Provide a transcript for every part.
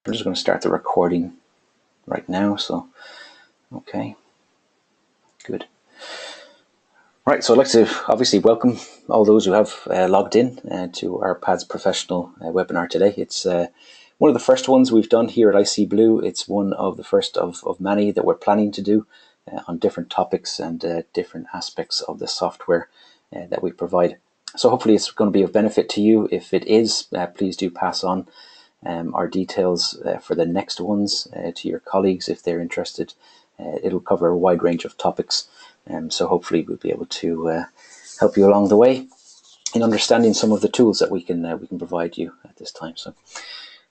I'm just going to start the recording right now. So, okay, good. Right, so I'd like to obviously welcome all those who have logged in to our PADS Professional webinar today. It's one of the first ones we've done here at IC Blue. It's one of the first of many that we're planning to do on different topics and different aspects of the software that we provide. So hopefully it's going to be of benefit to you. If it is, please do pass on our details for the next ones to your colleagues if they're interested. It'll cover a wide range of topics, so hopefully we'll be able to help you along the way in understanding some of the tools that we can provide you at this time. So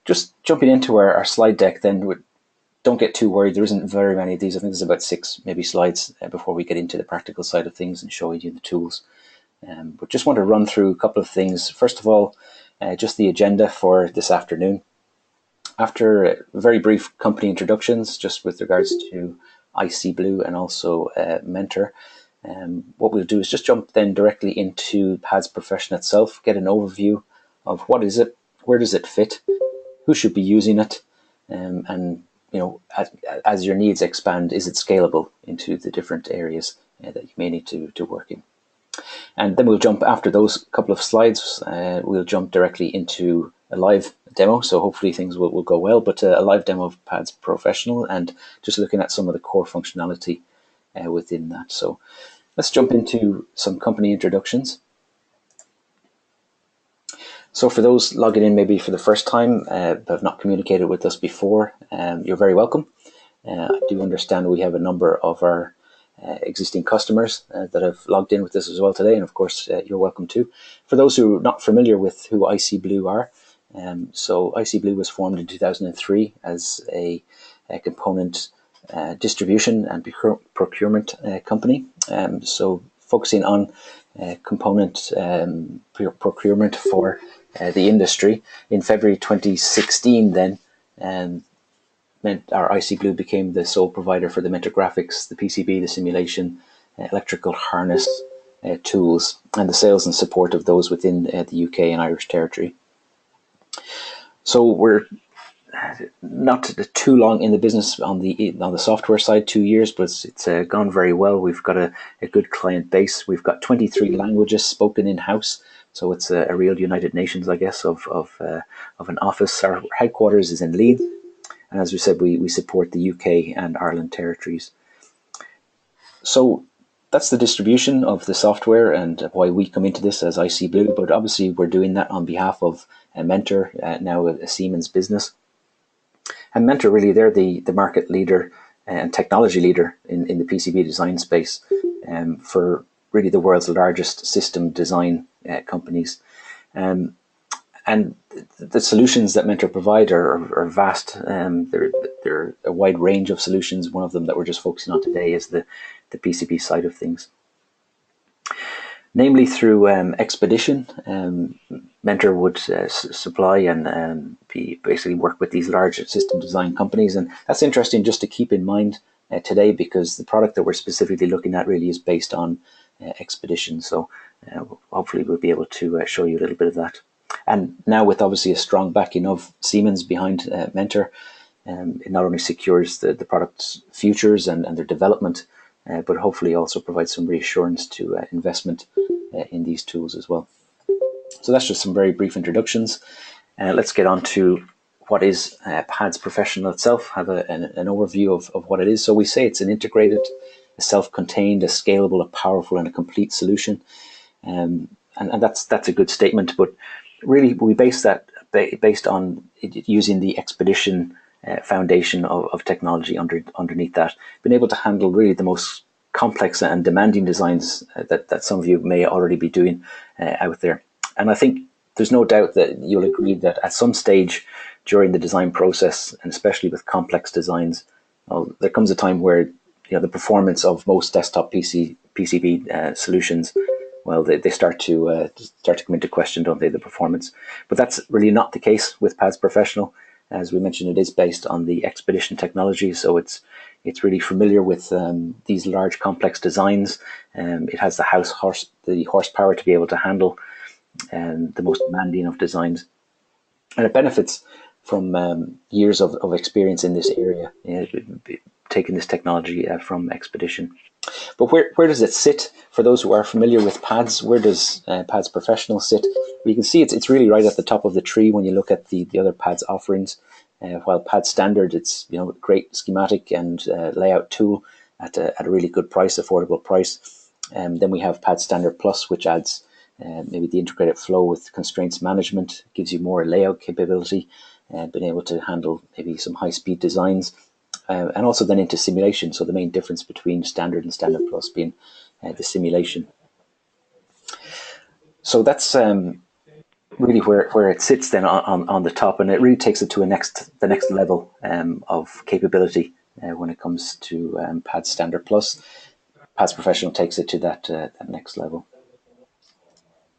just jumping into our slide deck then, don't get too worried. There isn't very many of these. I think there's about 6 maybe slides before we get into the practical side of things and showing you the tools. But just want to run through a couple of things. First of all, just the agenda for this afternoon. After very brief company introductions, just with regards to IC Blue and also Mentor, what we'll do is just jump then directly into PADS Professional itself, get an overview of what is it, where does it fit, who should be using it, and as your needs expand, is it scalable into the different areas that you may need to work in. And then we'll jump, after those couple of slides, we'll jump directly into a live demo. So hopefully things will go well, but a live demo of PADS Professional and just looking at some of the core functionality within that. So let's jump into some company introductions. So for those logging in maybe for the first time, but have not communicated with us before, you're very welcome. I do understand we have a number of our existing customers that have logged in with us as well today, and of course you're welcome too. For those who are not familiar with who IC Blue are, so IC Blue was formed in 2003 as a component distribution and procurement company, so focusing on component procurement for the industry. In February 2016 then, our IC Blue became the sole provider for the Mentor graphics, the PCB, the simulation, electrical harness tools, and the sales and support of those within the UK and Irish territory. So we're not too long in the business on the software side, 2 years, but it's gone very well. We've got a good client base. We've got 23 languages spoken in-house, so it's a real United Nations, I guess, of an office. Our headquarters is in Leeds. And as we said, we support the UK and Ireland territories. So that's the distribution of the software and why we come into this as IC Blue. But obviously, we're doing that on behalf of Mentor, now a Siemens business. And Mentor, really, they're the market leader and technology leader in the PCB design space for really the world's largest system design companies. And the solutions that Mentor provide are vast. They're a wide range of solutions. One of them that we're just focusing on today is the PCB side of things. Namely, through Expedition, Mentor would supply and basically work with these large system design companies. And that's interesting just to keep in mind today, because the product that we're specifically looking at really is based on Expedition. So hopefully we'll be able to show you a little bit of that. And now with obviously a strong backing of Siemens behind Mentor, it not only secures the product's futures and their development, but hopefully also provides some reassurance to investment in these tools as well. So that's just some very brief introductions. Let's get on to what is PADS Professional itself, have an overview of what it is. So we say it's an integrated, a self-contained, a scalable, a powerful and a complete solution. And that's a good statement, but really we base that based on using the Expedition foundation of technology underneath that, been able to handle really the most complex and demanding designs that some of you may already be doing out there. And I think there's no doubt that you'll agree that at some stage during the design process, and especially with complex designs, there comes a time where the performance of most desktop PCB solutions, well, they start to come into question, don't they, the performance. But that's really not the case with PADS Professional. As we mentioned, it is based on the Expedition technology, so it's really familiar with these large complex designs. It has the horsepower to be able to handle the most demanding of designs. And it benefits years of experience in this area, taking this technology from Expedition. But where does it sit? For those who are familiar with PADS, where does PADS Professional sit? Well, you can see it's really right at the top of the tree when you look at the other PADS offerings. While PADS Standard, it's great schematic and layout tool at a really good price, affordable price. Then we have PADS Standard Plus, which adds maybe the integrated flow with constraints management, gives you more layout capability, being able to handle maybe some high-speed designs, and also then into simulation. So the main difference between Standard and Standard Plus being the simulation. So that's really where it sits then on the top, and it really takes it to the next level of capability when it comes to PADS Standard Plus. PADS Professional takes it to that next level.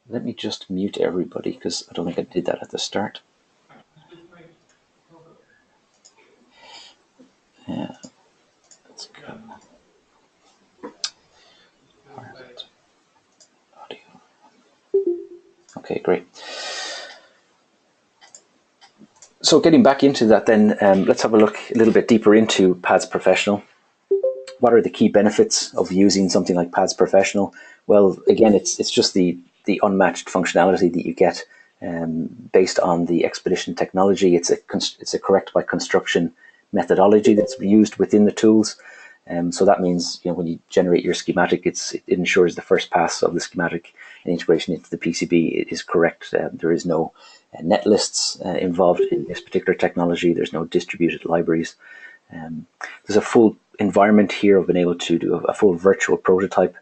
Let me just mute everybody because I don't think I did that at the start. Let's go. Okay, great. So getting back into that then, let's have a look a little bit deeper into PADS Professional. What are the key benefits of using something like PADS Professional? Well, again, it's just the unmatched functionality that you get based on the Expedition technology. It's a correct by construction methodology that's used within the tools. So that means when you generate your schematic, it ensures the first pass of the schematic and integration into the PCB is correct. There is no net lists involved in this particular technology. There's no distributed libraries. There's a full environment here of being able to do a full virtual prototype,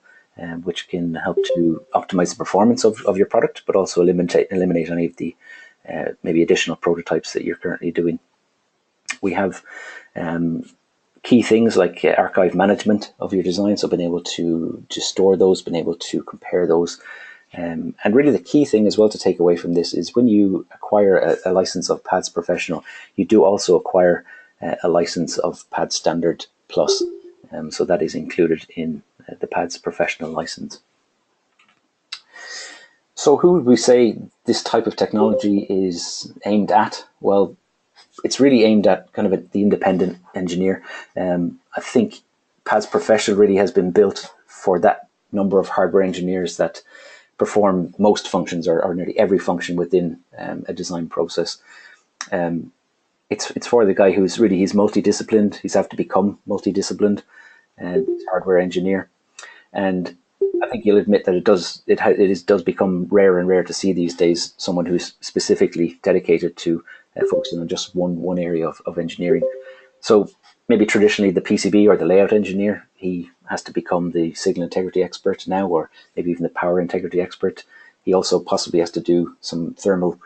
which can help to optimize the performance of your product, but also eliminate any of the maybe additional prototypes that you're currently doing. We have key things like archive management of your design, so being able to store those, being able to compare those. And really the key thing as well to take away from this is when you acquire a license of PADS Professional, you do also acquire a license of PADS Standard Plus. So that is included in the PADS Professional license. So who would we say this type of technology is aimed at? Well, it's really aimed at kind of the independent engineer. I think PADS Professional really has been built for that number of hardware engineers that perform most functions or nearly every function within a design process. It's for the guy who's he's multidisciplined. He's have to become multidisciplined, hardware engineer. And I think you'll admit that it does become rare and rare to see these days someone who's specifically dedicated to focusing on just one area of engineering. So maybe traditionally the PCB or the layout engineer, he has to become the signal integrity expert now, or maybe even the power integrity expert. He also possibly has to do some thermal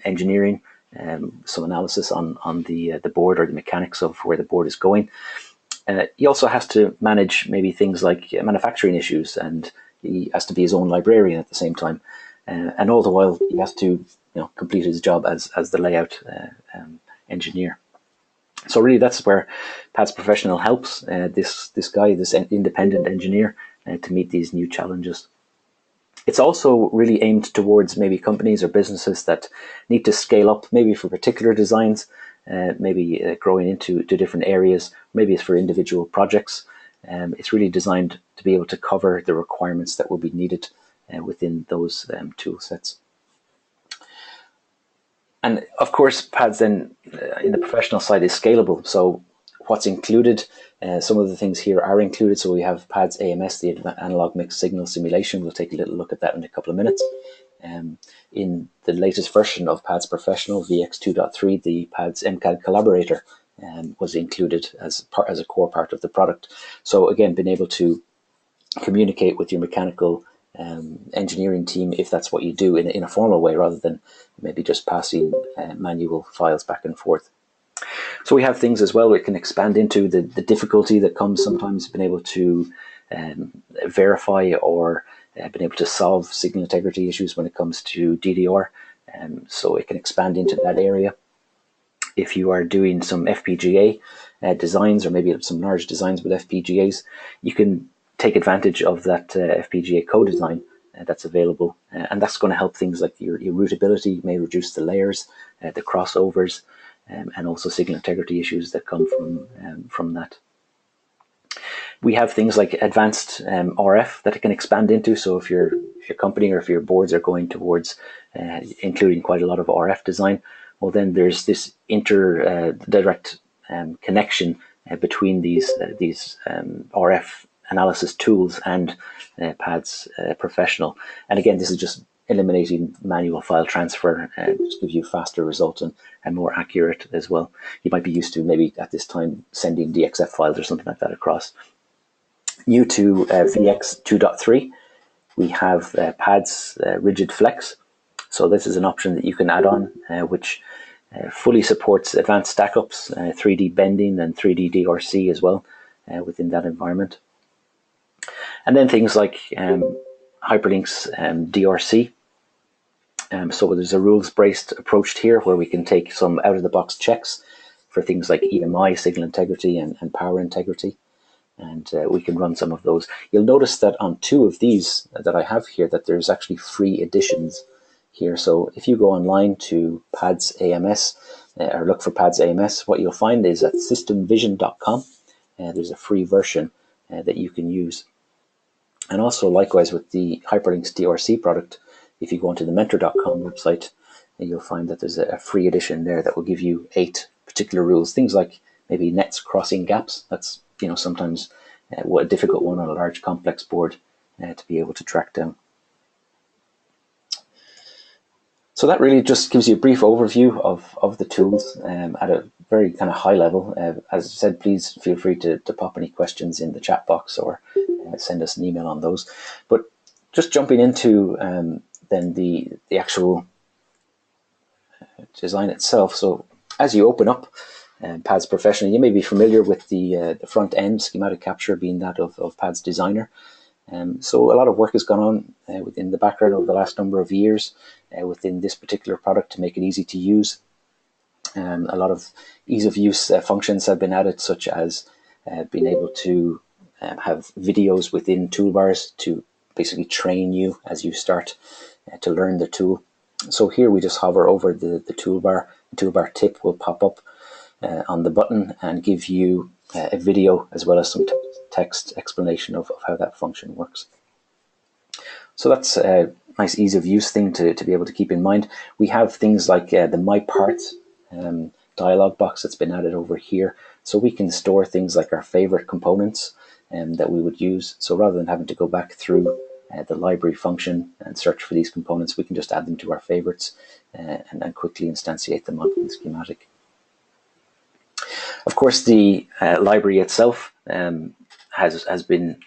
engineering, some analysis on the board or the mechanics of where the board is going. He also has to manage maybe things like manufacturing issues, and he has to be his own librarian at the same time. And all the while he has to complete his job as the layout engineer. So really that's where PADS Professional helps this independent engineer to meet these new challenges. It's also really aimed towards maybe companies or businesses that need to scale up, maybe for particular designs, maybe growing into different areas, maybe it's for individual projects. It's really designed to be able to cover the requirements that will be needed within those tool sets. And of course, PADS then in the professional side is scalable. So what's included, some of the things here are included. So we have PADS AMS, the analog mixed signal simulation. We'll take a little look at that in a couple of minutes. In the latest version of PADS Professional, VX 2.3, the PADS MCAD Collaborator was included as a core part of the product. So again, being able to communicate with your mechanical engineering team, if that's what you do, in a formal way rather than maybe just passing manual files back and forth. So we have things as well we can expand into the difficulty that comes sometimes being able to verify or being able to solve signal integrity issues when it comes to DDR. So it can expand into that area. If you are doing some FPGA designs, or maybe some large designs with FPGAs, you can take advantage of that FPGA co-design that's available, and that's going to help things like your routability, may reduce the layers, the crossovers, and also signal integrity issues that come from that. We have things like advanced RF that it can expand into. So if your company or if your boards are going towards including quite a lot of RF design, well, then there's this direct connection between these RF analysis tools and PADS Professional. And again, this is just eliminating manual file transfer, just give you faster results and more accurate as well. You might be used to maybe at this time sending DXF files or something like that across. New to VX 2.3, we have PADS Rigid Flex. So this is an option that you can add on, which fully supports advanced stackups, 3D bending and 3D DRC as well within that environment. And then things like Hyperlink's DRC. So there's a rules-based approach here where we can take some out-of-the-box checks for things like EMI, signal integrity, and power integrity. And we can run some of those. You'll notice that on two of these that I have here that there's actually free editions here. So if you go online to PADS AMS or look for PADS AMS, what you'll find is at systemvision.com there's a free version that you can use. And also likewise with the Hyperlink's DRC product, if you go onto the mentor.com website, you'll find that there's a free edition there that will give you 8 particular rules. Things like maybe nets crossing gaps. That's sometimes a difficult one on a large complex board to be able to track down. So that really just gives you a brief overview of the tools at a very kind of high level. As I said, please feel free to pop any questions in the chat box or send us an email on those. But just jumping into then the actual design itself. So as you open up PADS Professional, you may be familiar with the front end schematic capture being that of PADS Designer. So a lot of work has gone on within the background over the last number of years within this particular product to make it easy to use. A lot of ease of use functions have been added, such as being able to have videos within toolbars to basically train you as you start to learn the tool. So here we just hover over the toolbar. The toolbar tip will pop up on the button and give you a video as well as some text explanation of how that function works. So that's a nice ease of use thing to be able to keep in mind. We have things like the My Parts dialog box that's been added over here. So we can store things like our favorite components that we would use. So rather than having to go back through the library function and search for these components, we can just add them to our favorites and then quickly instantiate them onto the schematic. Of course, the library itself has been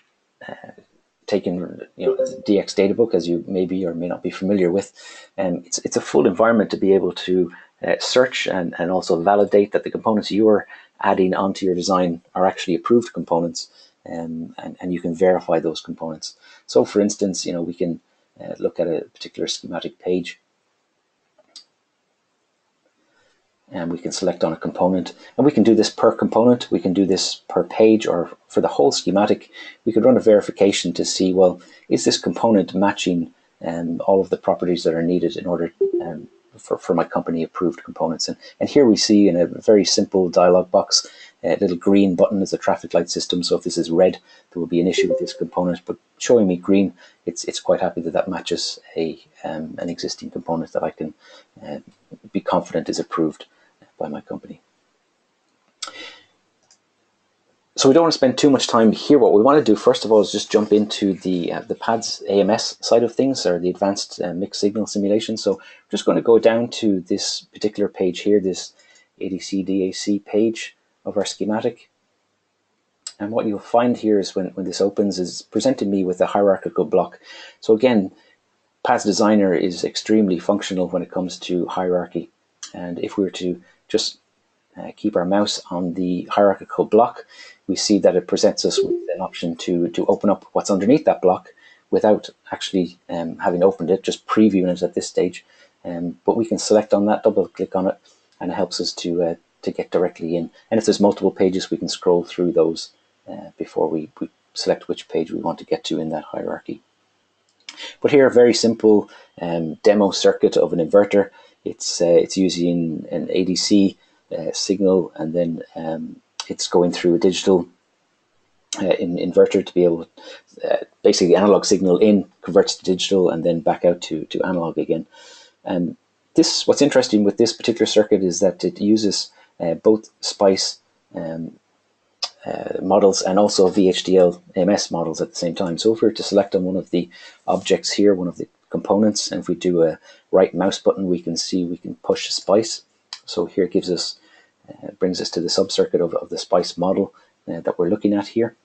taken, DX Databook, as you maybe or may not be familiar with. It's a full environment to be able to search and also validate that the components you are adding onto your design are actually approved components, and you can verify those components. So for instance, we can look at a particular schematic page, and we can select on a component, and we can do this per component, we can do this per page, or for the whole schematic we could run a verification to see, well, is this component matching all of the properties that are needed in order for my company approved components. And here we see in a very simple dialog box, a little green button is a traffic light system, so if this is red there will be an issue with this component, but showing me green, it's quite happy that matches an existing component that I can be confident is approved by my company. So we don't want to spend too much time here. What we want to do first of all is just jump into the PADS AMS side of things, or the advanced mixed signal simulation. So we're just going to go down to this particular page here, this ADC DAC page of our schematic. And what you'll find here is when this opens is presenting me with a hierarchical block. So again, PADS Designer is extremely functional when it comes to hierarchy. And if we were to just keep our mouse on the hierarchical block, we see that it presents us with an option to open up what's underneath that block without actually having opened it, just previewing it at this stage. But we can select on that, double click on it, and it helps us to get directly in. And if there's multiple pages, we can scroll through those before we select which page we want to get to in that hierarchy. But here, a very simple demo circuit of an inverter. It's using an ADC signal, and then it's going through a digital inverter to be able to basically the analog signal in converts to digital and then back out to analog again. And what's interesting with this particular circuit is that it uses both SPICE models and also VHDL AMS models at the same time. So if we were to select on one of the objects here, one of the components, and if we do a right mouse button, we can see we can push SPICE. So here it gives us, brings us to the subcircuit of the SPICE model that we're looking at here.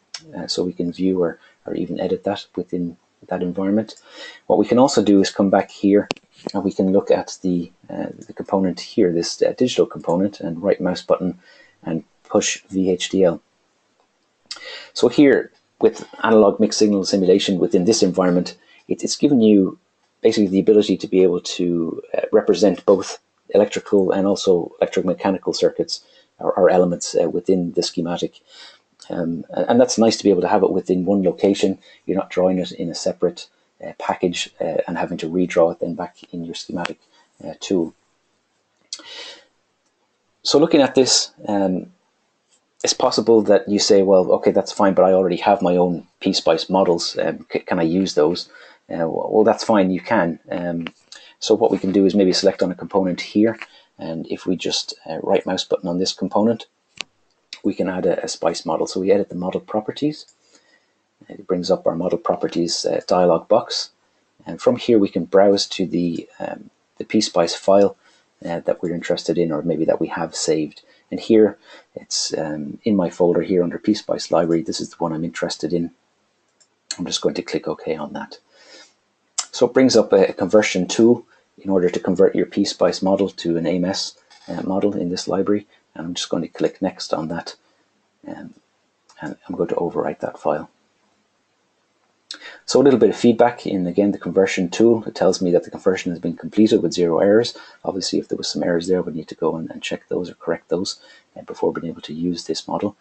So we can view or even edit that within that environment. What we can also do is come back here and we can look at the component here, this digital component, and right mouse button and push VHDL. So here, with analog mixed signal simulation within this environment, it's given you basically the ability to be able to represent both electrical and also electromechanical circuits or elements within the schematic. And that's nice to be able to have it within one location. You're not drawing it in a separate package and having to redraw it then back in your schematic tool. So looking at this, it's possible that you say, well, okay, that's fine, but I already have my own PSpice models. Can I use those? Well, that's fine, you can. So what we can do is maybe select on a component here, and if we just right mouse button on this component, we can add a SPICE model. So we edit the model properties. It brings up our model properties dialog box, and from here we can browse to the PSpice file that we're interested in, or maybe that we have saved. And here it's in my folder here under PSpice library. This is the one I'm interested in. I'm just going to click OK on that. So it brings up a conversion tool in order to convert your PSpice model to an AMS model in this library. And I'm just going to click next on that, and I'm going to overwrite that file. So a little bit of feedback in, again, the conversion tool. It tells me that the conversion has been completed with 0 errors. Obviously, if there was some errors there, we need to go and check those or correct those before being able to use this model.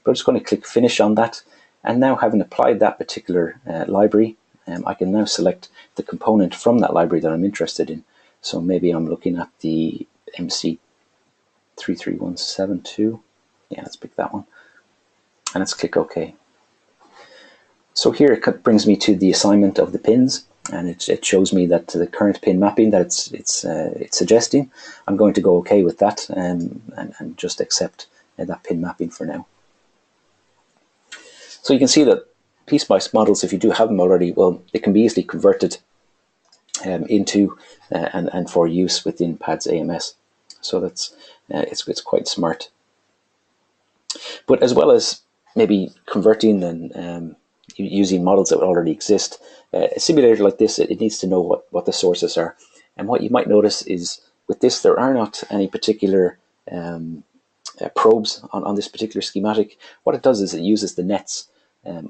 But I'm just going to click finish on that. And now, having applied that particular library, I can now select the component from that library that I'm interested in. So maybe I'm looking at the MC33172. Yeah, let's pick that one. And let's click OK. So here it brings me to the assignment of the pins, and it shows me that the current pin mapping that it's suggesting. I'm going to go OK with that and just accept that pin mapping for now. So you can see that PSpice models, if you do have them already, well, they can be easily converted into and for use within PADS AMS. So that's it's quite smart. But as well as maybe converting and using models that already exist, a simulator like this, it needs to know what the sources are. And what you might notice is with this, there are not any particular probes on this particular schematic. What it does is it uses the nets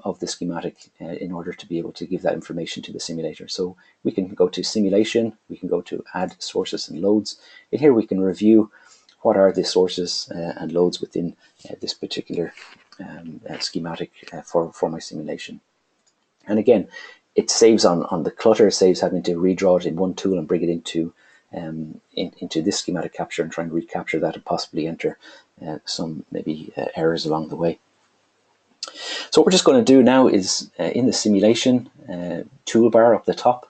of the schematic in order to be able to give that information to the simulator. So we can go to simulation, we can go to add sources and loads, and here we can review what are the sources and loads within this particular schematic for my simulation. And again, it saves on the clutter, saves having to redraw it in one tool and bring it into this schematic capture and try and recapture that and possibly enter some maybe errors along the way. So what we're just going to do now is in the simulation toolbar up the top,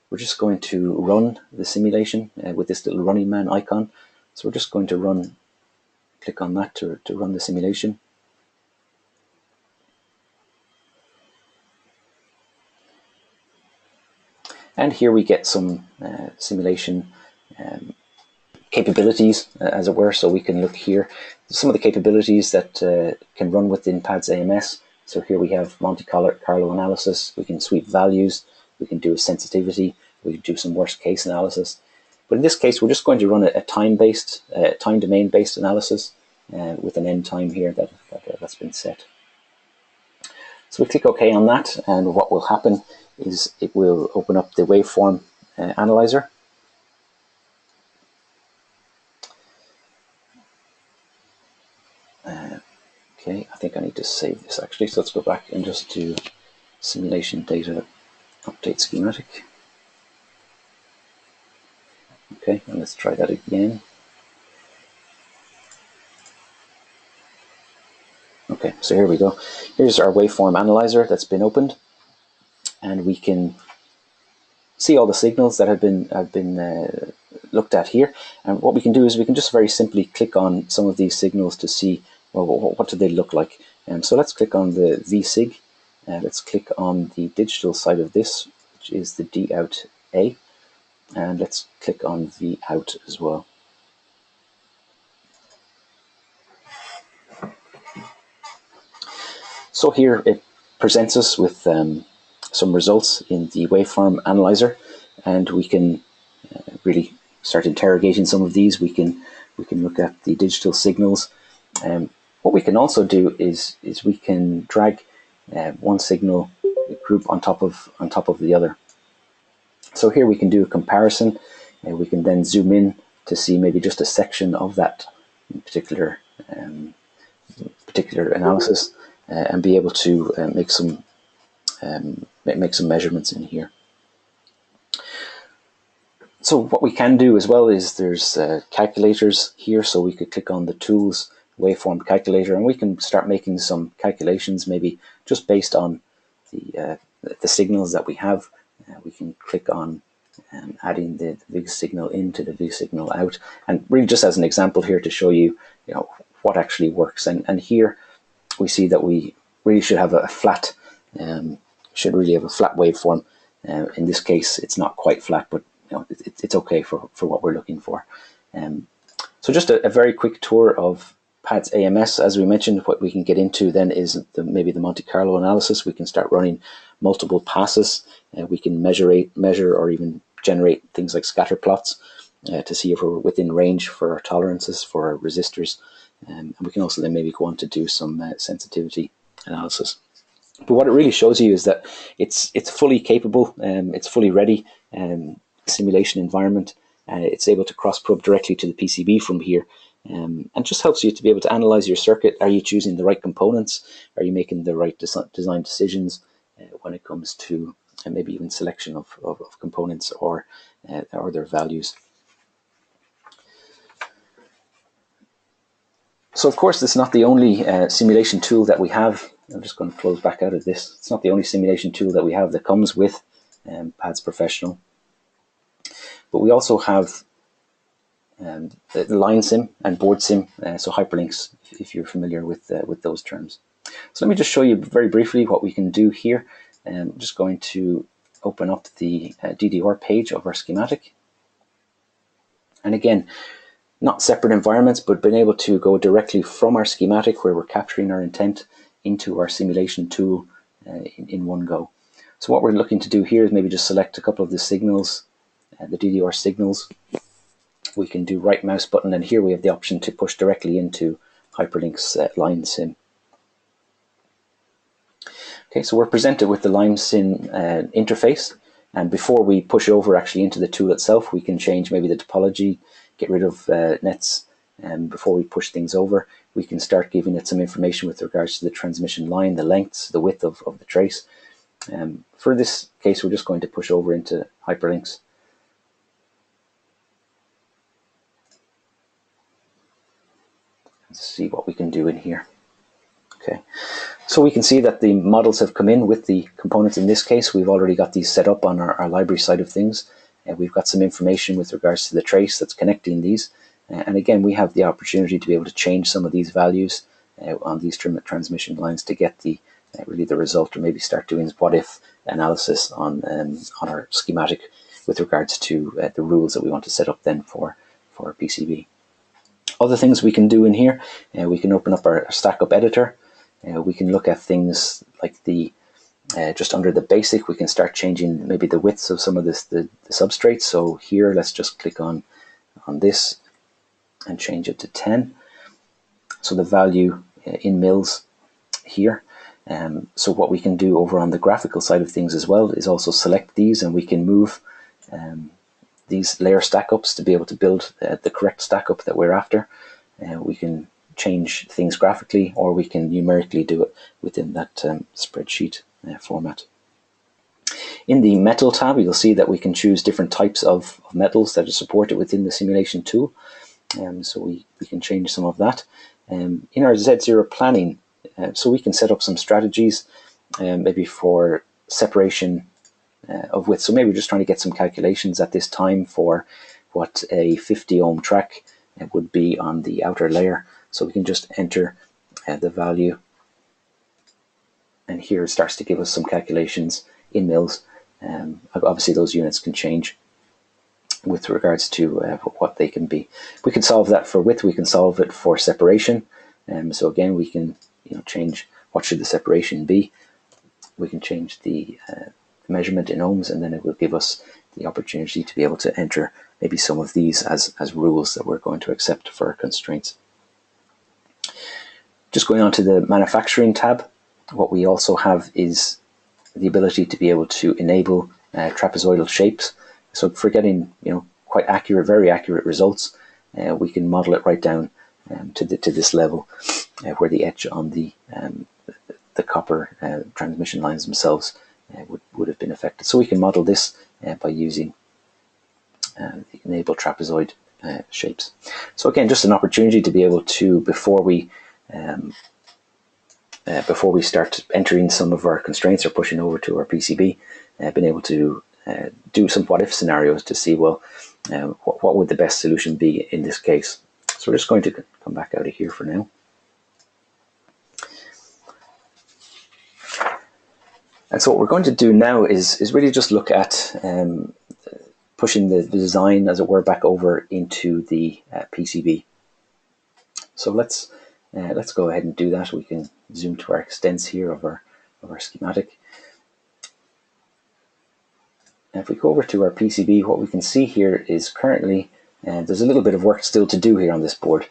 we're just going to run the simulation with this little running man icon. So we're just going to click on that to run the simulation. And here we get some simulation capabilities, as it were. So we can look here, some of the capabilities that can run within PADS AMS. So here we have Monte Carlo analysis, we can sweep values, we can do a sensitivity, we can do some worst case analysis. But in this case, we're just going to run a time-based, time domain-based analysis with an end time here that's been set. So we click OK on that, and what will happen is it will open up the waveform analyzer. Okay, I think I need to save this actually, so let's go back and just do simulation data Update schematic. Okay, and let's try that again. Okay, so here we go. Here's our waveform analyzer that's been opened, and we can see all the signals that have been looked at here. And what we can do is we can just very simply click on some of these signals to see, well, what do they look like. So let's click on the VSIG. Let's click on the digital side of this, which is the DOUT A, and let's click on VOUT as well. So here it presents us with some results in the waveform analyzer, and we can really start interrogating some of these. We can look at the digital signals. What we can also do is we can drag one signal group on top of the other. So here we can do a comparison, and we can then zoom in to see maybe just a section of that particular analysis, and be able to make some measurements in here. So what we can do as well is there's calculators here, so we could click on the tools waveform calculator, and we can start making some calculations, maybe just based on the signals that we have. We can click on adding the VIG signal into the VIG signal out, and really just as an example here to show you, what actually works. And here we see that we really should have a flat, waveform. In this case, it's not quite flat, but it's okay for what we're looking for. So just a very quick tour of PADS AMS. As we mentioned, what we can get into then is maybe the Monte Carlo analysis. We can start running multiple passes. We can measure or even generate things like scatter plots to see if we're within range for our tolerances, for our resistors. And we can also then maybe go on to do some sensitivity analysis. But what it really shows you is that it's fully capable, it's fully ready simulation environment. It's able to cross probe directly to the PCB from here, and just helps you to be able to analyze your circuit. Are you choosing the right components? Are you making the right design decisions when it comes to maybe even selection of components or their values? So of course, this is not the only simulation tool that we have. I'm just going to close back out of this. It's not the only simulation tool that we have that comes with PADS Professional. But we also have the line sim and board sim, so hyperlinks, if you're familiar with those terms. So let me just show you very briefly what we can do here. I'm just going to open up the DDR page of our schematic. And again, not separate environments, but being able to go directly from our schematic where we're capturing our intent into our simulation tool in one go. So what we're looking to do here is maybe just select a couple of the signals, the DDR signals. We can do right mouse button, and here we have the option to push directly into Hyperlink's line sim. Okay, so we're presented with the line sim interface, and before we push over actually into the tool itself, we can change maybe the topology, get rid of nets, and before we push things over, we can start giving it some information with regards to the transmission line, the lengths, the width of the trace. For this case, we're just going to push over into hyperlinks. Let's see what we can do in here. Okay, so we can see that the models have come in with the components. In this case, we've already got these set up on our library side of things. We've got some information with regards to the trace that's connecting these. And again, we have the opportunity to be able to change some of these values on these transmission lines to get the really the result, or maybe start doing what-if analysis on our schematic with regards to the rules that we want to set up then for our PCB. Other things we can do in here, we can open up our stack-up editor. We can look at things like the just under the basic, we can start changing maybe the widths of some of the substrates. So here, let's just click on this and change it to 10. So the value in mils here. So what we can do over on the graphical side of things as well is also select these, and we can move these layer stack-ups to be able to build the correct stack-up that we're after. We can change things graphically, or we can numerically do it within that spreadsheet format. In the metal tab, you'll see that we can choose different types of metals that are supported within the simulation tool. So we can change some of that. In our Z0 planning, so we can set up some strategies, maybe for separation of width. So maybe we're just trying to get some calculations at this time for what a 50 ohm track would be on the outer layer. So we can just enter the value, and here it starts to give us some calculations in mils. Obviously those units can change with regards to what they can be. We can solve that for width, we can solve it for separation. So again, we can change what should the separation be. We can change the measurement in ohms, and then it will give us the opportunity to be able to enter maybe some of these as rules that we're going to accept for our constraints. Just going on to the manufacturing tab, what we also have is the ability to be able to enable trapezoidal shapes. So for getting quite accurate, very accurate results, we can model it right down to this level, where the etch on the copper transmission lines themselves would have been affected. So we can model this by using the enable trapezoid shapes. So again, just an opportunity to be able to, before we start entering some of our constraints or pushing over to our PCB, been able to do some what-if scenarios to see, well, what would the best solution be in this case. So we're just going to come back out of here for now. And so what we're going to do now is really just look at pushing the design, as it were, back over into the PCB. So let's go ahead and do that. We can zoom to our extents here of our schematic. And if we go over to our PCB, what we can see here is currently there's a little bit of work still to do here on this board.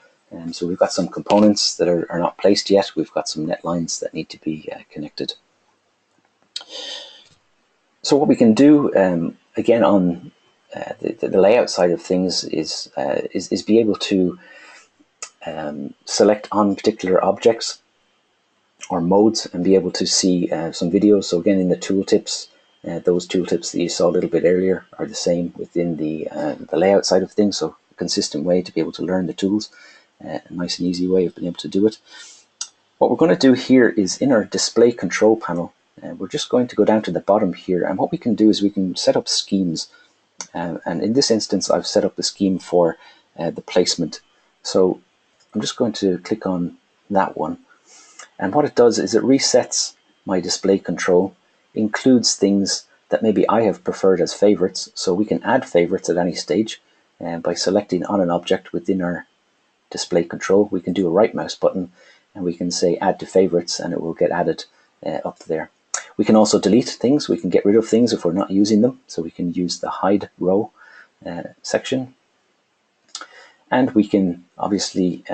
So we've got some components that are not placed yet. We've got some net lines that need to be connected. So what we can do, again, on the layout side of things is be able to select on particular objects or modes and be able to see some videos. So again, in the tooltips, those tooltips that you saw a little bit earlier are the same within the layout side of things. So a consistent way to be able to learn the tools, a nice and easy way of being able to do it. What we're going to do here is in our display control panel, we're just going to go down to the bottom here, and what we can do is we can set up schemes. And in this instance, I've set up the scheme for the placement. So I'm just going to click on that one. And what it does is it resets my display control, includes things that maybe I have preferred as favorites. So we can add favorites at any stage by selecting on an object within our display control. We can do a right mouse button and we can say add to favorites, and it will get added up there. We can also delete things. We can get rid of things if we're not using them. So we can use the hide row section. And we can obviously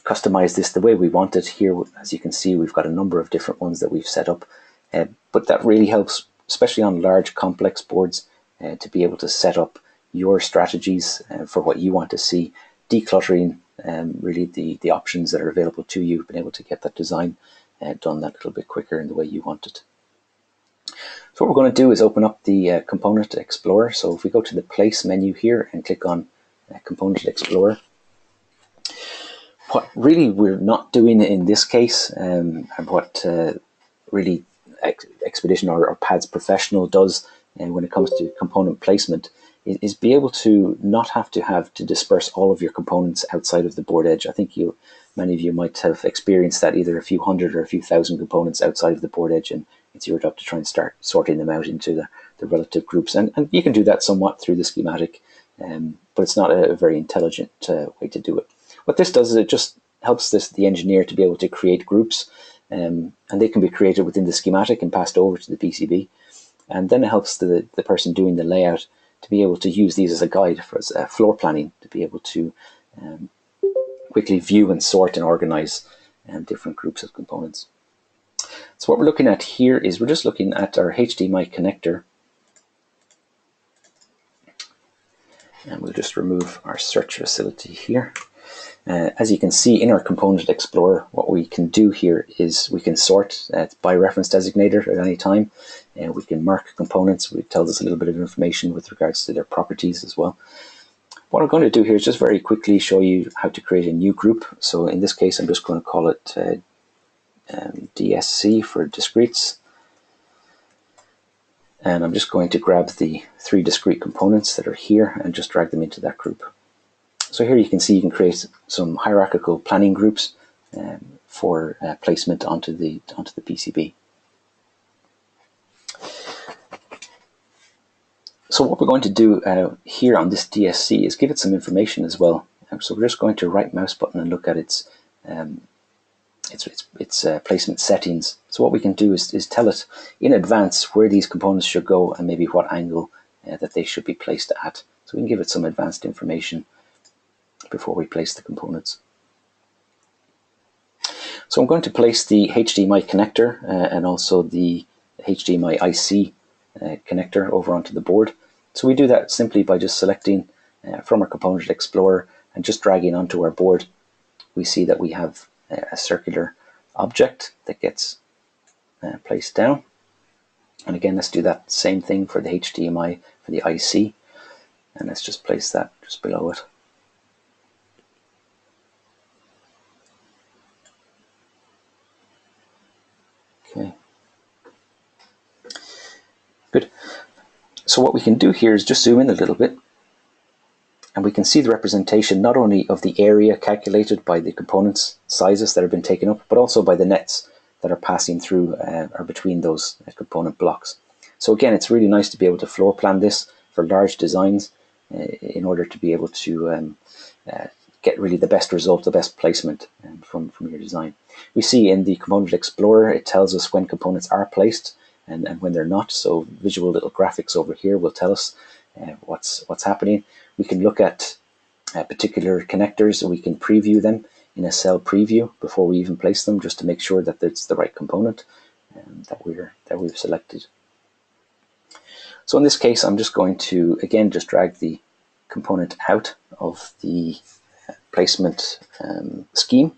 customize this the way we want it. Here, as you can see, we've got a number of different ones that we've set up. But that really helps, especially on large complex boards, to be able to set up your strategies for what you want to see, decluttering really the options that are available to you, being able to get that design done that little bit quicker in the way you want it. So what we're going to do is open up the Component Explorer. So if we go to the Place menu here and click on Component Explorer, what really we're not doing in this case, and what really Expedition or PADS Professional does when it comes to component placement, is be able to not have to disperse all of your components outside of the board edge. I think many of you might have experienced that, either a few hundred or a few thousand components outside of the board edge, and it's your job to try and start sorting them out into the relative groups. And you can do that somewhat through the schematic, but it's not a very intelligent way to do it. What this does is it just helps the engineer to be able to create groups, and they can be created within the schematic and passed over to the PCB. And then it helps the person doing the layout to be able to use these as a guide for floor planning, to be able to quickly view and sort and organize different groups of components. So what we're looking at here is we're just looking at our HDMI connector. And we'll just remove our search facility here. As you can see in our Component Explorer, what we can do here is we can sort by reference designator at any time. We can mark components. It tells us a little bit of information with regards to their properties as well. What I'm going to do here is just very quickly show you how to create a new group. So in this case, I'm just going to call it DSC for discretes. And I'm just going to grab the 3 discrete components that are here and just drag them into that group. So here you can see you can create some hierarchical planning groups for placement onto the PCB. So what we're going to do here on this DSC is give it some information as well. So we're just going to right mouse button and look at its placement settings. So what we can do is tell it in advance where these components should go and maybe what angle that they should be placed at. So we can give it some advanced information before we place the components. So I'm going to place the HDMI connector and also the HDMI IC connector over onto the board. So we do that simply by just selecting from our Component Explorer and just dragging onto our board. We see that we have a circular object that gets placed down. And again, let's do that same thing for the HDMI for the IC. And let's just place that just below it. Okay. Good. So what we can do here is just zoom in a little bit, and we can see the representation not only of the area calculated by the components sizes that have been taken up, but also by the nets that are passing through or between those component blocks. So again, it's really nice to be able to floor plan this for large designs in order to be able to get really the best result, the best placement from your design. We see in the Component Explorer, it tells us when components are placed and when they're not. So visual little graphics over here will tell us what's happening. We can look at particular connectors and we can preview them in a cell preview before we even place them, just to make sure that it's the right component that we've selected. So in this case, I'm just going to again just drag the component out of the placement scheme,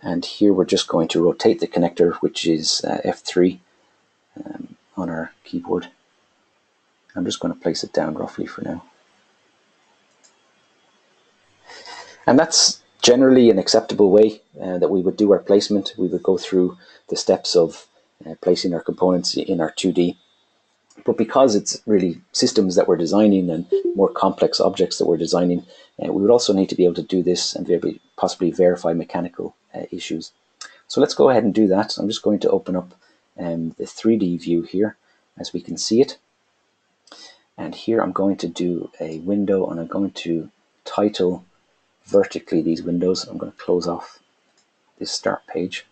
and here we're just going to rotate the connector, which is F3 on our keyboard. I'm just going to place it down roughly for now. And that's generally an acceptable way that we would do our placement. We would go through the steps of placing our components in our 2D. But because it's really systems that we're designing and more complex objects that we're designing, we would also need to be able to do this and possibly verify mechanical issues. So let's go ahead and do that. I'm just going to open up the 3D view here as we can see it. And here I'm going to do a window, and I'm going to title vertically these windows. I'm going to close off this start page.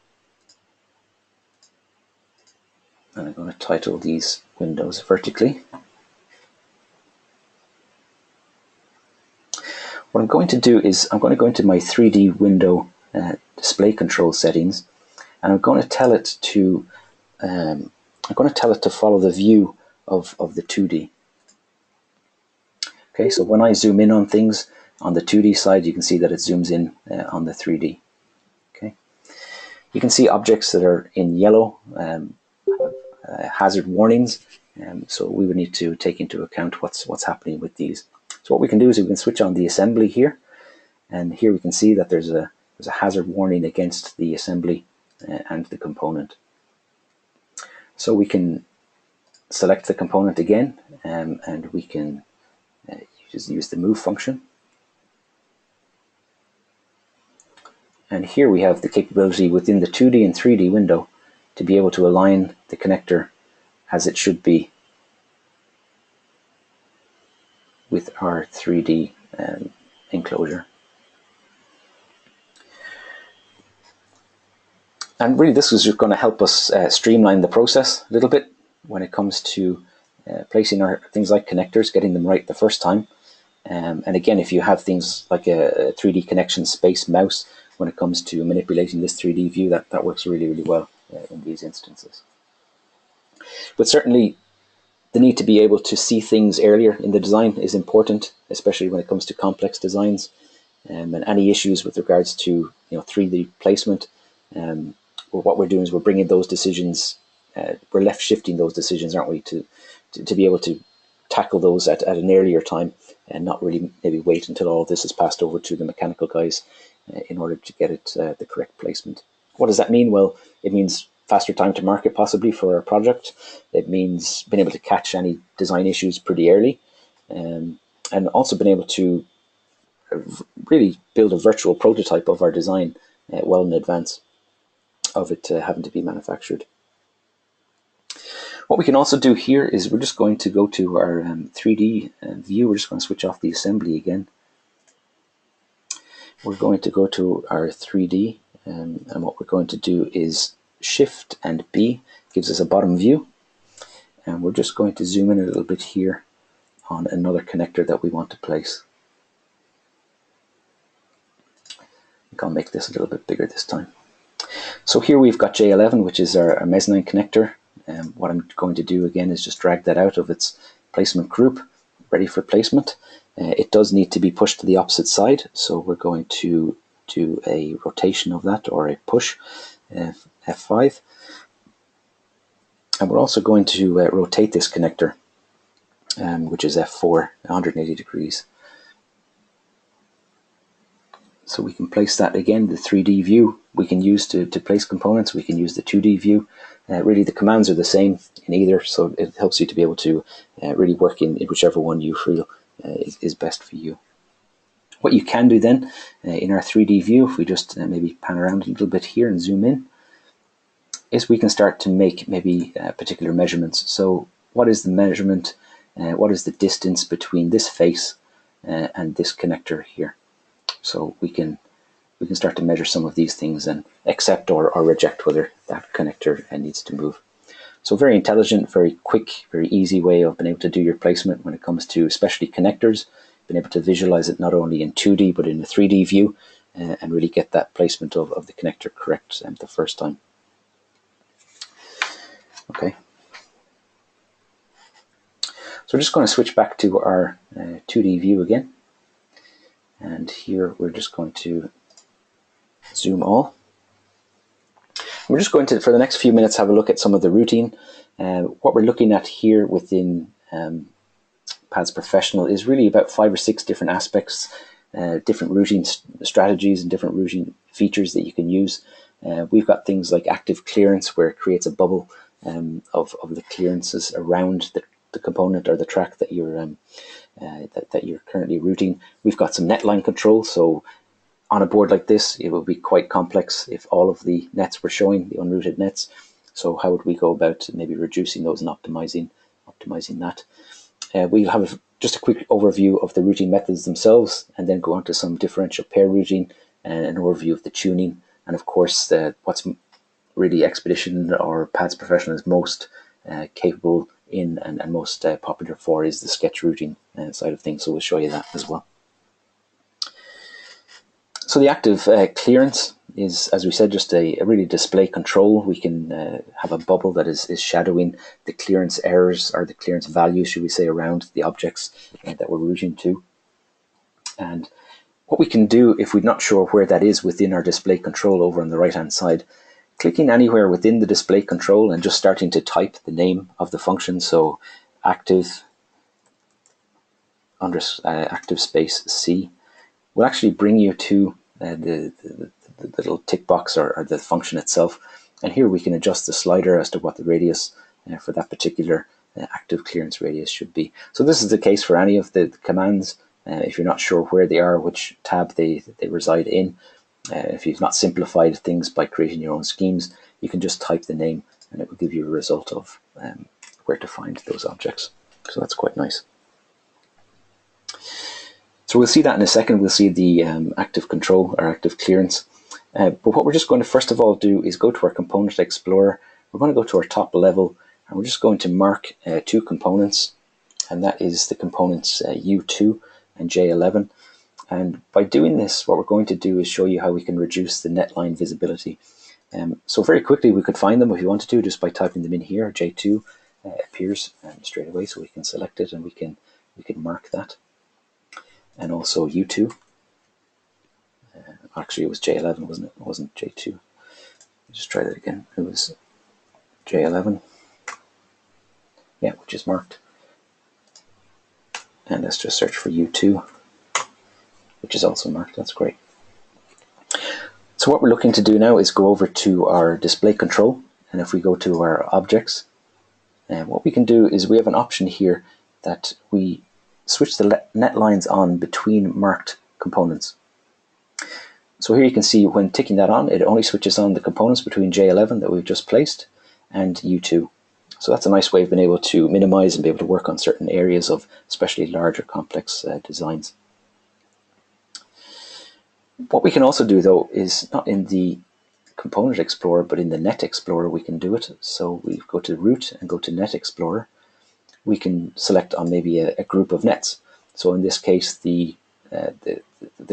And I'm going to title these windows vertically. What I'm going to do is I'm going to go into my 3D window display control settings, and I'm going to tell it to follow the view of the 2D. Okay, so when I zoom in on things on the 2D side, you can see that it zooms in on the 3D. Okay, you can see objects that are in yellow hazard warnings, so we would need to take into account what's happening with these. So what we can do is we can switch on the assembly here, and here we can see that there's a hazard warning against the assembly and the component. So we can select the component again, and we can just use the move function. And here we have the capability within the 2D and 3D window to be able to align the connector as it should be with our 3D enclosure. And really this is just going to help us streamline the process a little bit when it comes to placing our things like connectors, getting them right the first time. And again, if you have things like a 3D connection space mouse, when it comes to manipulating this 3D view, that works really, really well in these instances. But certainly the need to be able to see things earlier in the design is important, especially when it comes to complex designs, and any issues with regards to 3D placement. What we're doing is we're bringing those decisions we're left shifting those decisions, aren't we, to be able to tackle those at an earlier time and not really maybe wait until all of this is passed over to the mechanical guys in order to get it the correct placement. What does that mean? Well, it means faster time to market possibly for a project. It means being able to catch any design issues pretty early, and also being able to really build a virtual prototype of our design well in advance of it having to be manufactured. What we can also do here is we're just going to go to our 3D view. We're just going to switch off the assembly again. We're going to go to our 3D, and what we're going to do is Shift and B gives us a bottom view, and we're just going to zoom in a little bit here on another connector that we want to place. I think I'll make this a little bit bigger this time. So here we've got J11, which is our mezzanine connector. What I'm going to do again is just drag that out of its placement group, ready for placement. It does need to be pushed to the opposite side, so we're going to do a rotation of that, or a push, F5. And we're also going to rotate this connector, which is F4, 180 degrees. So we can place that again, the 3D view we can use to place components. We can use the 2D view. Really the commands are the same in either, so it helps you to be able to really work in whichever one you feel is best for you. What you can do then in our 3D view, if we just maybe pan around a little bit here and zoom in, is we can start to make maybe particular measurements. So what is the measurement? What is the distance between this face and this connector here? So we can start to measure some of these things and accept or reject whether that connector needs to move. So very intelligent, very quick, very easy way of being able to do your placement when it comes to especially connectors, being able to visualize it not only in 2D but in a 3D view and really get that placement of the connector correct the first time. Okay. So we're just going to switch back to our 2D view again. And here we're just going to zoom all. We're just going to, for the next few minutes, have a look at some of the routing. What we're looking at here within PADS Professional is really about 5 or 6 different aspects, different routing strategies and different routing features that you can use. We've got things like active clearance, where it creates a bubble of the clearances around the component or the track that you're that you're currently routing. We've got some netline control, so on a board like this it will be quite complex if all of the nets were showing, the unrouted nets. So how would we go about maybe reducing those and optimizing that? We'll have just a quick overview of the routing methods themselves, and then go on to some differential pair routing and an overview of the tuning, and of course what's really Expedition or PADS Professional is most capable in and most popular for is the sketch routing side of things, so we'll show you that as well. So the active clearance is, as we said, just a really display control. We can have a bubble that is shadowing the clearance errors, or the clearance values, should we say, around the objects that we're routing to. And what we can do, if we're not sure where that is within our display control over on the right hand side, clicking anywhere within the display control and just starting to type the name of the function, so active space C, will actually bring you to the little tick box or the function itself. And here we can adjust the slider as to what the radius for that particular active clearance radius should be. So this is the case for any of the commands. If you're not sure where they are, which tab they reside in, if you've not simplified things by creating your own schemes, you can just type the name and it will give you a result of where to find those objects. So that's quite nice. So we'll see that in a second. We'll see the active control or active clearance. But what we're just going to first of all do is go to our Component Explorer. We're going to go to our top level, and we're just going to mark 2 components, and that is the components U2 and J11. And by doing this, what we're going to do is show you how we can reduce the netline visibility. So very quickly we could find them if you wanted to, just by typing them in here. J2 appears straight away, so we can select it and we can mark that. And also U2. Actually, it was J11, wasn't it? It wasn't J2. Just try that again. It was J11, yeah, which is marked. And let's just search for U2, which is also marked. That's great. So what we're looking to do now is go over to our display control, and if we go to our objects, what we can do is we have an option here that we switch the net lines on between marked components. So here you can see when ticking that on, it only switches on the components between J11 that we've just placed and U2. So that's a nice way of being able to minimize and be able to work on certain areas of especially larger complex designs. What we can also do though is not in the Component Explorer but in the Net Explorer we can do it. So we go to Root and go to Net Explorer. We can select on maybe a group of nets. So in this case the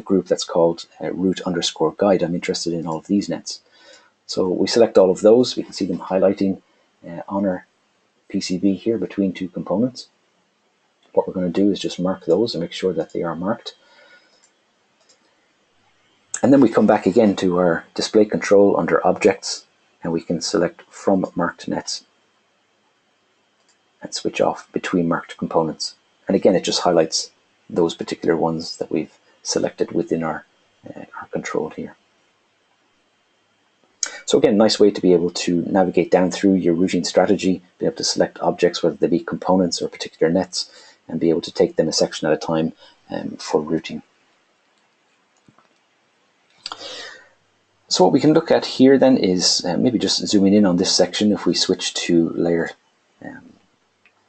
group that's called root_guide. I'm interested in all of these nets. So we select all of those. We can see them highlighting on our PCB here between two components. What we're going to do is just mark those and make sure that they are marked. And then we come back again to our display control under objects, and we can select from marked nets and switch off between marked components. And again, it just highlights those particular ones that we've selected within our control here. So again, nice way to be able to navigate down through your routing strategy, be able to select objects, whether they be components or particular nets, and be able to take them a section at a time for routing. So what we can look at here then is maybe just zooming in on this section. If we switch to layer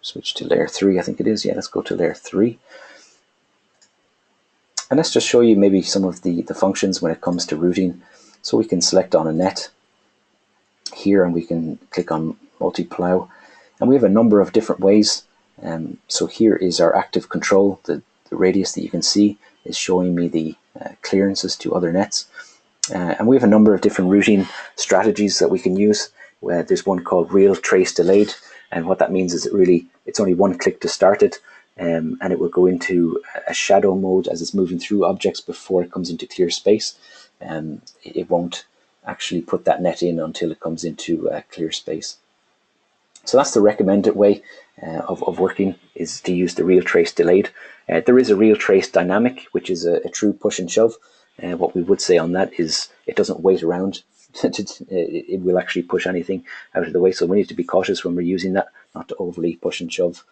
3, I think it is. Yeah, let's go to layer 3. And let's just show you maybe some of the functions when it comes to routing. So we can select on a net here, and we can click on multi-plow, and we have a number of different ways. So here is our active control. The radius that you can see is showing me the clearances to other nets. And we have a number of different routing strategies that we can use. There's one called real trace delayed, and what that means is it's only one click to start it, and it will go into a shadow mode as it's moving through objects before it comes into clear space. It won't actually put that net in until it comes into clear space. So that's the recommended way of working, is to use the real trace delayed. There is a real trace dynamic, which is a true push and shove. What we would say on that is it doesn't wait around. It will actually push anything out of the way. So we need to be cautious when we're using that, not to overly push and shove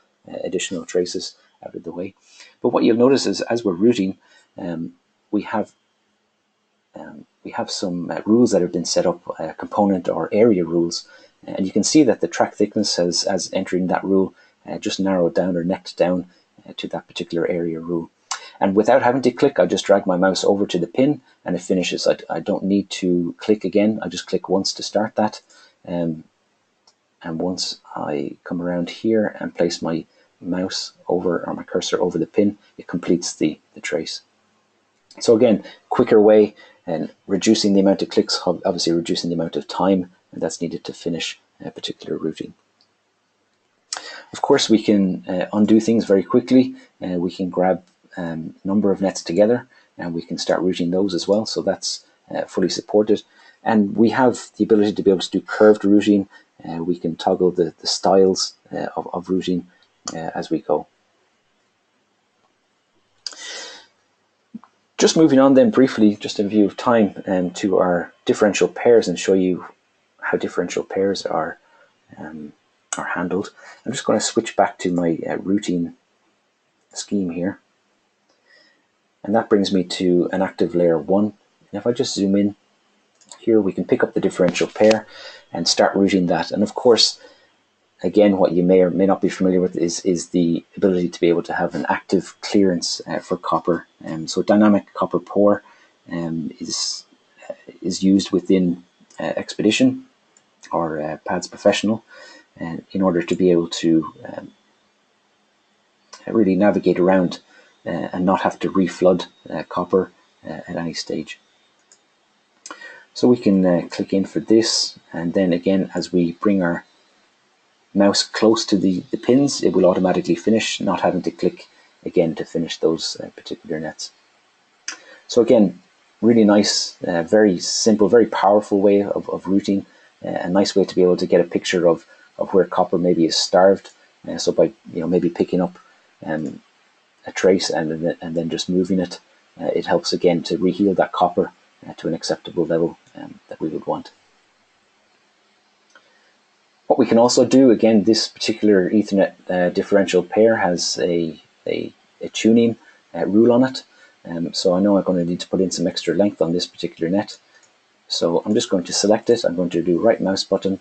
additional traces out of the way. But what you'll notice is as we're routing, we have some rules that have been set up, component or area rules. And you can see that the track thickness has, as entering that rule, just narrowed down or necked down to that particular area rule. And without having to click, I just drag my mouse over to the pin and it finishes. I don't need to click again. I just click once to start that. And once I come around here and place my mouse over, or my cursor over the pin, it completes the trace. So again, quicker way, and reducing the amount of clicks, obviously reducing the amount of time that's needed to finish a particular routing. Of course, we can undo things very quickly. We can grab a number of nets together and we can start routing those as well. So that's fully supported. And we have the ability to be able to do curved routing. We can toggle the styles of routing as we go. Just moving on then briefly, just in view of time, to our differential pairs and show you how differential pairs are handled. I'm just going to switch back to my routing scheme here. And that brings me to an active layer 1. And if I just zoom in here, we can pick up the differential pair and start routing that. And of course, again, what you may or may not be familiar with is the ability to be able to have an active clearance for copper. So dynamic copper pour is used within Expedition or PADS Professional in order to be able to really navigate around and not have to reflood copper at any stage. So we can click in for this, and then again, as we bring our mouse close to the pins, it will automatically finish, not having to click again to finish those particular nets. So again, really nice, very simple, very powerful way of routing. a nice way to be able to get a picture of where copper maybe is starved. So by maybe picking up a trace and then just moving it, it helps again to reheal that copper to an acceptable level that we would want. What we can also do, again, this particular Ethernet differential pair has a tuning rule on it. So I know I'm going to need to put in some extra length on this particular net. So I'm just going to select it. I'm going to do right mouse button,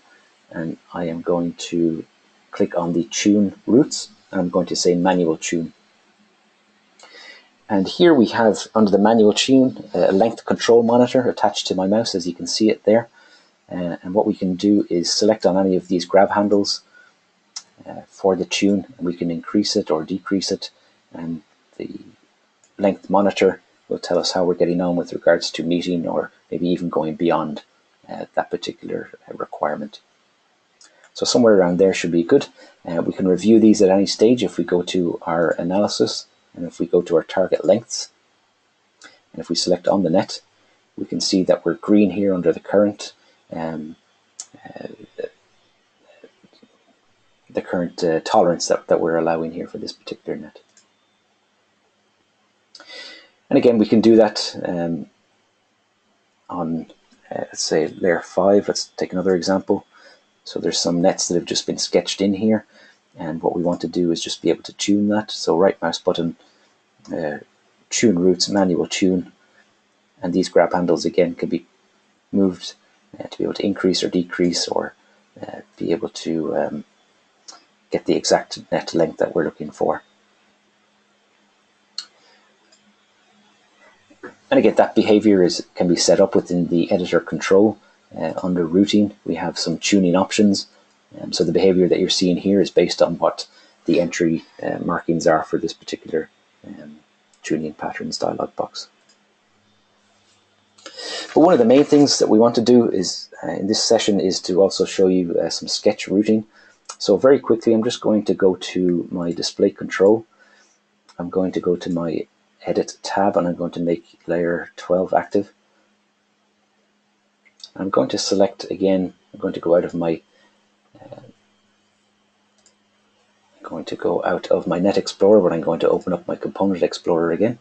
and I am going to click on the tune routes. And I'm going to say manual tune. And here we have, under the manual tune, a length control monitor attached to my mouse, as you can see it there. And what we can do is select on any of these grab handles for the tune, and we can increase it or decrease it. And the length monitor will tell us how we're getting on with regards to meeting or maybe even going beyond that particular requirement. So somewhere around there should be good. We can review these at any stage if we go to our analysis, and if we go to our target lengths, and if we select on the net, we can see that we're green here under the current tolerance that we're allowing here for this particular net. And again, we can do that on, let's say, layer 5. Let's take another example. So there's some nets that have just been sketched in here, and what we want to do is just be able to tune that. So right mouse button, tune routes, manual tune, and these grab handles again can be moved to be able to increase or decrease, or be able to get the exact net length that we're looking for. And again, that behavior can be set up within the editor control. Under routing, we have some tuning options. So the behavior that you're seeing here is based on what the entry markings are for this particular tuning patterns dialog box. But one of the main things that we want to do is in this session is to also show you some sketch routing. So very quickly, I'm just going to go to my display control. I'm going to go to my edit tab, and I'm going to make layer 12 active. I'm going to select again, I'm going to go out of my Net Explorer, but I'm going to open up my Component Explorer again.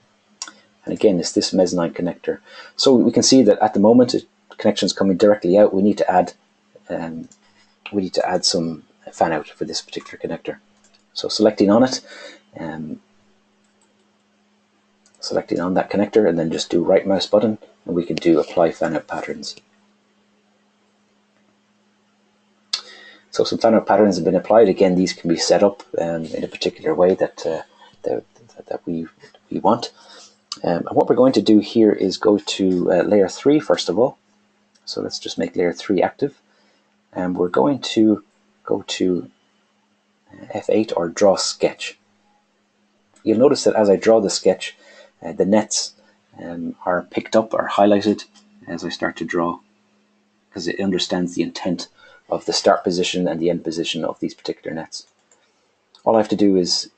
And again, it's this mezzanine connector. So we can see that at the moment, the connection is coming directly out. We need to add some fan out for this particular connector. So selecting on it, selecting on that connector, and then just do right mouse button, and we can do apply fan out patterns. So some fan out patterns have been applied. Again, these can be set up in a particular way that we want. And what we're going to do here is go to layer 3 first of all. So let's just make layer 3 active, and we're going to go to F8 or draw sketch. You'll notice that as I draw the sketch, the nets are picked up or highlighted as I start to draw, because it understands the intent of the start position and the end position of these particular nets. All I have to do is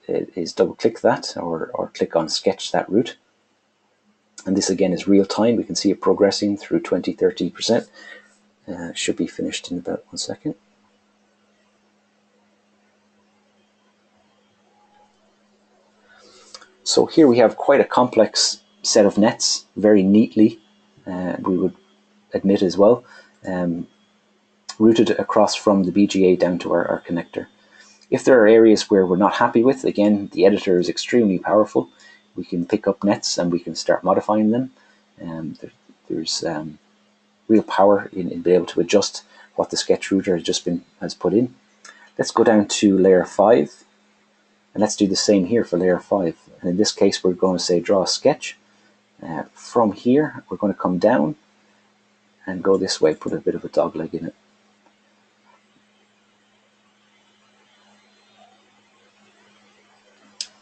double click that or click on sketch that route. And this again is real time. We can see it progressing through 20-30%. Should be finished in about 1 second. So here we have quite a complex set of nets, very neatly, we would admit as well, routed across from the BGA down to our connector. If there are areas where we're not happy with, again, the editor is extremely powerful. We can pick up nets and we can start modifying them. There's real power in being able to adjust what the sketch router has put in. Let's go down to layer 5, and let's do the same here for layer 5. And in this case, we're going to say draw a sketch. From here, we're going to come down and go this way, put a bit of a dogleg in it.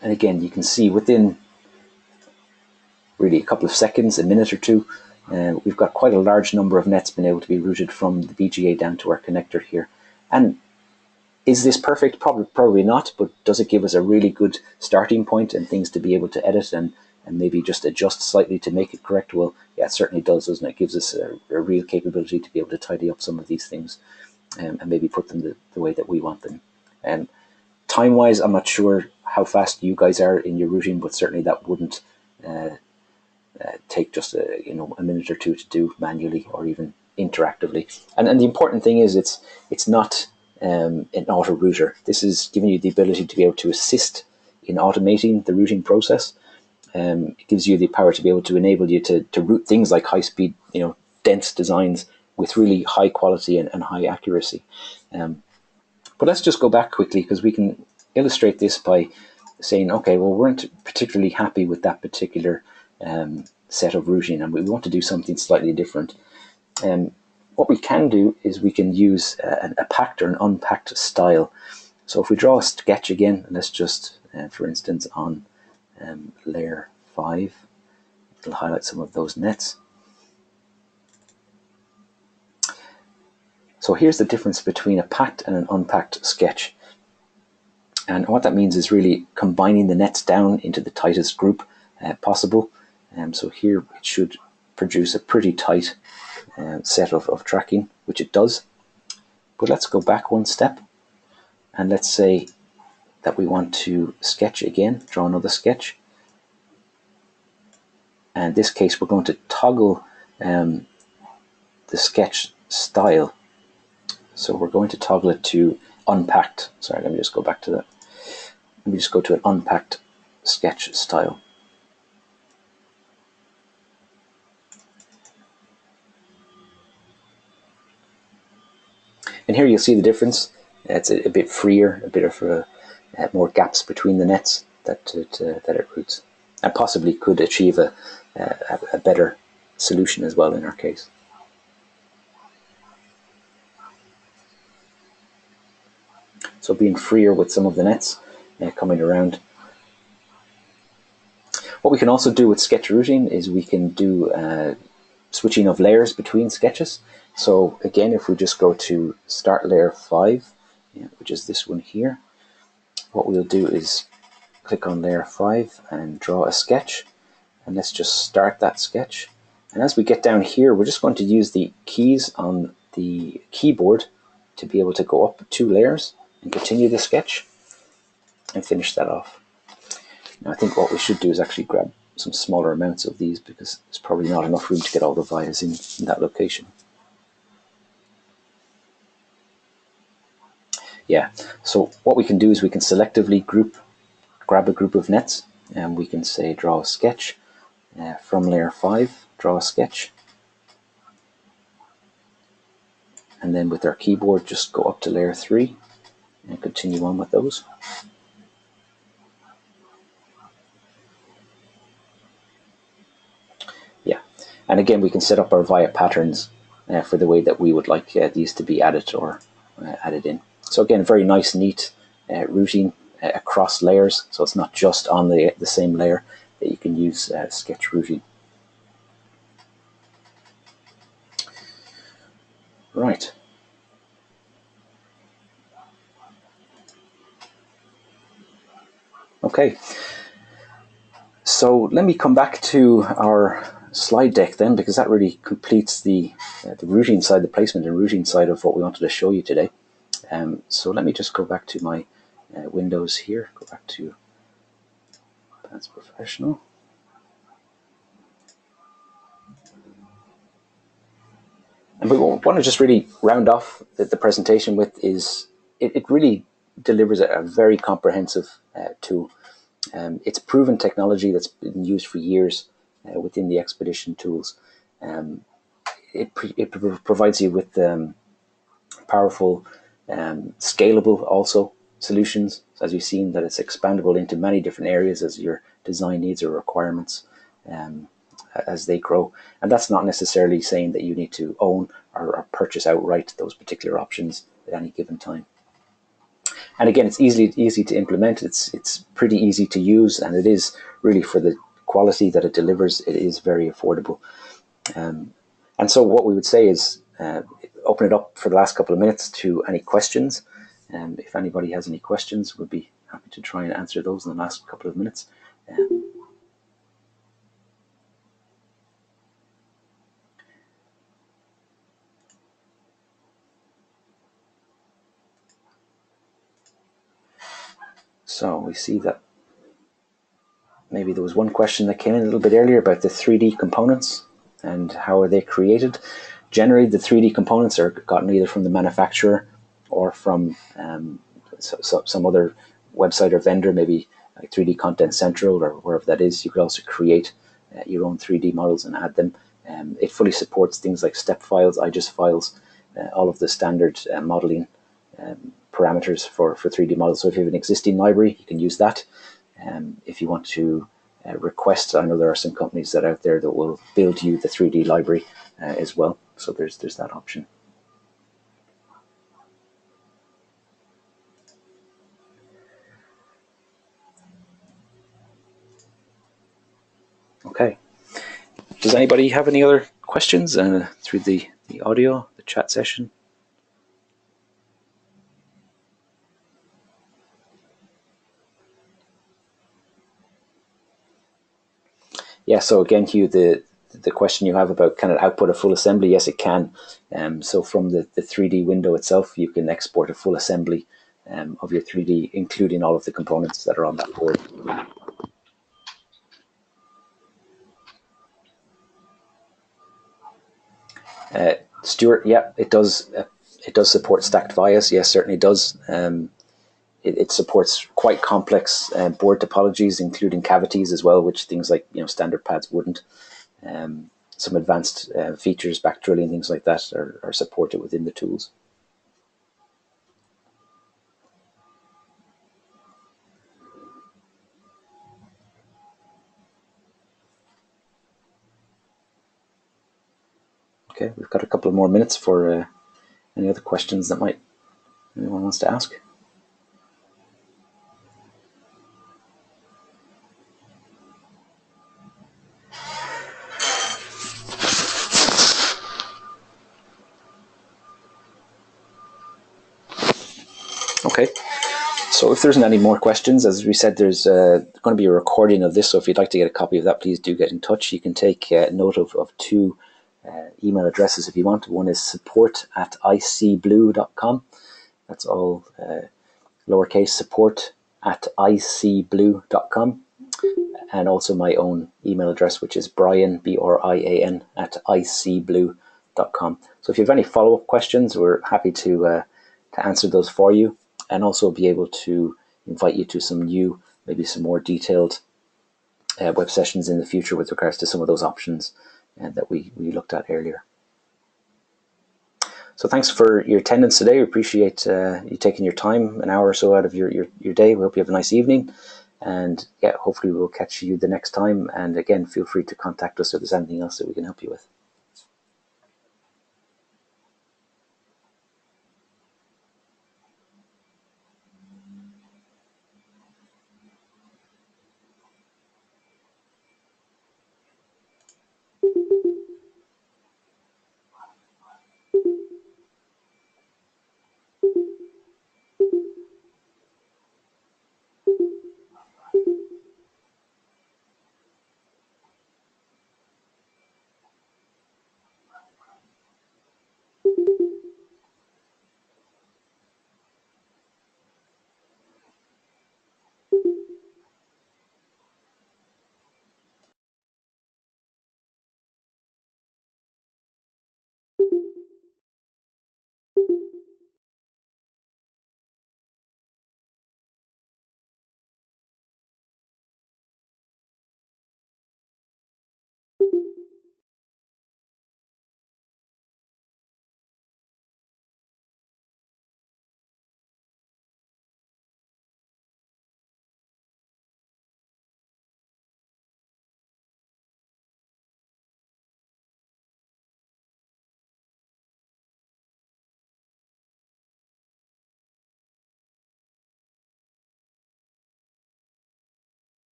And again, you can see within really a couple of seconds, a minute or two, we've got quite a large number of nets being able to be routed from the BGA down to our connector here. And is this perfect? Probably not, but does it give us a really good starting point and things to be able to edit and and maybe just adjust slightly to make it correct, well, yeah, it certainly does, doesn't it? It gives us a real capability to be able to tidy up some of these things, and maybe put them the way that we want them. Time-wise, I'm not sure how fast you guys are in your routing, but certainly that wouldn't take just a minute or two to do manually or even interactively. And the important thing is it's not an auto router. This is giving you the ability to be able to assist in automating the routing process. It gives you the power to be able to enable you to route things like high-speed, dense designs with really high quality and high accuracy. But let's just go back quickly, because we can illustrate this by saying, okay, well, we weren't particularly happy with that particular set of routing, and we want to do something slightly different. What we can do is we can use a packed or an unpacked style. So if we draw a sketch again, let's just, for instance, on layer 5, it'll highlight some of those nets. So here's the difference between a packed and an unpacked sketch. And what that means is really combining the nets down into the tightest group possible. So here it should produce a pretty tight set of tracking, which it does. But let's go back one step, and let's say that we want to sketch again, draw another sketch. And in this case, we're going to toggle the sketch style. So we're going to toggle it to unpacked. Sorry, let me just go back to that. Let me just go to an unpacked sketch style. And here you'll see the difference. It's a bit freer, a bit of more gaps between the nets that it routes, and possibly could achieve a better solution as well in our case. So being freer with some of the nets coming around. What we can also do with sketch routing is we can do switching of layers between sketches. So again, if we just go to start layer 5, which is this one here, what we'll do is click on layer 5 and draw a sketch, and let's just start that sketch. And as we get down here, we're just going to use the keys on the keyboard to be able to go up 2 layers and continue the sketch and finish that off. Now I think what we should do is actually grab some smaller amounts of these, because there's probably not enough room to get all the vias in that location. Yeah, so what we can do is we can selectively grab a group of nets, and we can say draw a sketch from layer 5, draw a sketch, and then with our keyboard just go up to layer 3 and continue on with those. Yeah, and again we can set up our via patterns for the way that we would like these to be added or added in. So again, very nice, neat routing across layers, so it's not just on the same layer that you can use sketch routing. Right. Okay. So let me come back to our slide deck then, because that really completes the routing side, the placement and routing side of what we wanted to show you today. So let me just go back to my windows here, go back to Advanced Professional. And we want to just really round off the presentation with is it really delivers a very comprehensive tool. It's proven technology that's been used for years within the Expedition tools. It provides you with powerful, scalable also solutions, as you've seen, that it's expandable into many different areas as your design needs or requirements as they grow. And that's not necessarily saying that you need to own or purchase outright those particular options at any given time. And again, it's easy to implement. It's pretty easy to use, and it is really, for the quality that it delivers, it is very affordable. And so what we would say is open it up for the last couple of minutes to any questions. If anybody has any questions, we'd be happy to try and answer those in the last couple of minutes. So we see that maybe there was one question that came in a little bit earlier about the 3D components and how are they created. Generally, the 3D components are gotten either from the manufacturer or from some other website or vendor, maybe like 3D Content Central or wherever that is. You could also create your own 3D models and add them. It fully supports things like step files, IGES files, all of the standard modeling parameters for 3D models. So if you have an existing library, you can use that. If you want to request, I know there are some companies that are out there that will build you the 3D library as well. So there's that option. Okay. Does anybody have any other questions through the audio, the chat session? Yeah, so again, Hugh, the question you have about can it output a full assembly? Yes, it can. So from the 3D window itself, you can export a full assembly of your 3D, including all of the components that are on that board. Stuart, yeah, it does. It does support stacked vias. Yes, certainly does. It supports quite complex board topologies, including cavities as well, which things like standard pads wouldn't. Some advanced features, back drilling, things like that, are supported within the tools. Okay, we've got a couple of more minutes for any other questions that anyone wants to ask. Okay, so if there isn't any more questions, as we said, there's going to be a recording of this, so if you'd like to get a copy of that, please do get in touch. You can take note of two email addresses if you want. One is support@icblue.com. That's all lowercase, support@icblue.com. And also my own email address, which is Brian, Brian, @icblue.com. So if you have any follow-up questions, we're happy to answer those for you, and also be able to invite you to maybe some more detailed web sessions in the future with regards to some of those options that we looked at earlier. So thanks for your attendance today. We appreciate you taking your time, an hour or so out of your day. We hope you have a nice evening. And yeah, hopefully we'll catch you the next time. And again, feel free to contact us if there's anything else that we can help you with.